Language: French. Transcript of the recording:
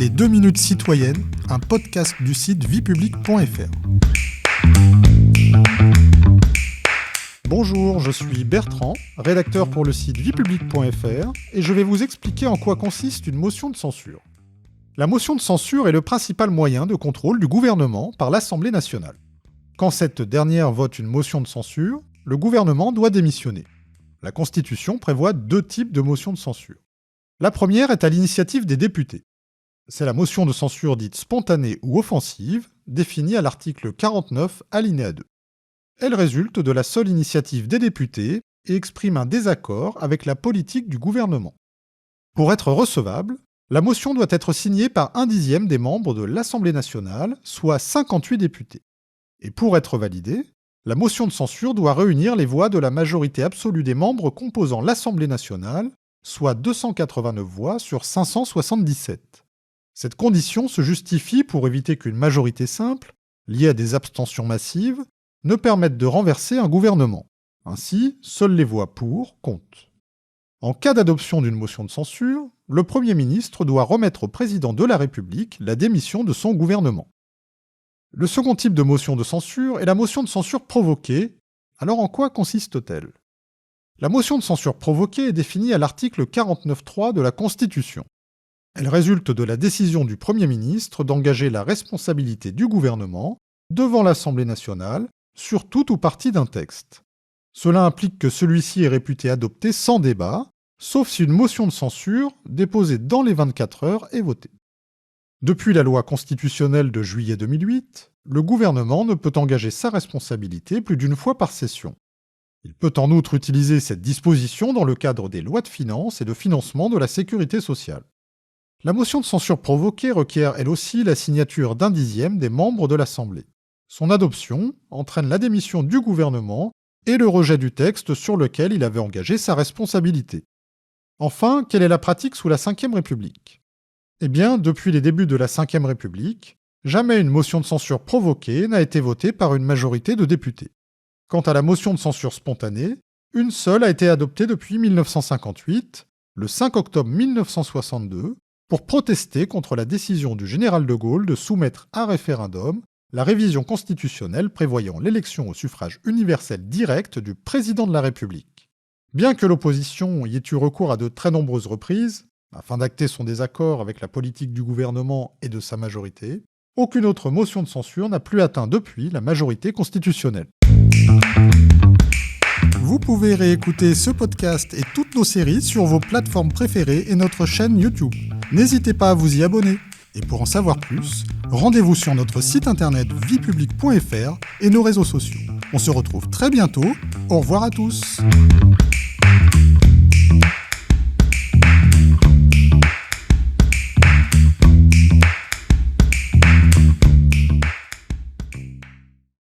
Les 2 minutes citoyennes, un podcast du site viepublique.fr. Bonjour, je suis Bertrand, rédacteur pour le site viepublique.fr, et je vais vous expliquer en quoi consiste une motion de censure. La motion de censure est le principal moyen de contrôle du gouvernement par l'Assemblée nationale. Quand cette dernière vote une motion de censure, le gouvernement doit démissionner. La Constitution prévoit 2 types de motions de censure. La première est à l'initiative des députés. C'est la motion de censure dite spontanée ou offensive, définie à l'article 49, alinéa 2. Elle résulte de la seule initiative des députés et exprime un désaccord avec la politique du gouvernement. Pour être recevable, la motion doit être signée par 1/10 des membres de l'Assemblée nationale, soit 58 députés. Et pour être validée, la motion de censure doit réunir les voix de la majorité absolue des membres composant l'Assemblée nationale, soit 289 voix sur 577. Cette condition se justifie pour éviter qu'une majorité simple, liée à des abstentions massives, ne permette de renverser un gouvernement. Ainsi, seules les voix pour comptent. En cas d'adoption d'une motion de censure, le Premier ministre doit remettre au président de la République la démission de son gouvernement. Le second type de motion de censure est la motion de censure provoquée. Alors en quoi consiste-t-elle ? La motion de censure provoquée est définie à l'article 49.3 de la Constitution. Elle résulte de la décision du Premier ministre d'engager la responsabilité du gouvernement devant l'Assemblée nationale sur tout ou partie d'un texte. Cela implique que celui-ci est réputé adopté sans débat, sauf si une motion de censure, déposée dans les 24 heures, est votée. Depuis la loi constitutionnelle de juillet 2008, le gouvernement ne peut engager sa responsabilité plus d'une fois par session. Il peut en outre utiliser cette disposition dans le cadre des lois de finances et de financement de la sécurité sociale. La motion de censure provoquée requiert elle aussi la signature d'1/10 des membres de l'Assemblée. Son adoption entraîne la démission du gouvernement et le rejet du texte sur lequel il avait engagé sa responsabilité. Enfin, quelle est la pratique sous la Ve République ? Eh bien, depuis les débuts de la Ve République, jamais une motion de censure provoquée n'a été votée par une majorité de députés. Quant à la motion de censure spontanée, une seule a été adoptée depuis 1958, le 5 octobre 1962, pour protester contre la décision du général de Gaulle de soumettre à référendum la révision constitutionnelle prévoyant l'élection au suffrage universel direct du président de la République. Bien que l'opposition y ait eu recours à de très nombreuses reprises, afin d'acter son désaccord avec la politique du gouvernement et de sa majorité, aucune autre motion de censure n'a plus atteint depuis la majorité constitutionnelle. Vous pouvez réécouter ce podcast et toutes nos séries sur vos plateformes préférées et notre chaîne YouTube. N'hésitez pas à vous y abonner. Et pour en savoir plus, rendez-vous sur notre site internet viepublique.fr et nos réseaux sociaux. On se retrouve très bientôt. Au revoir à tous.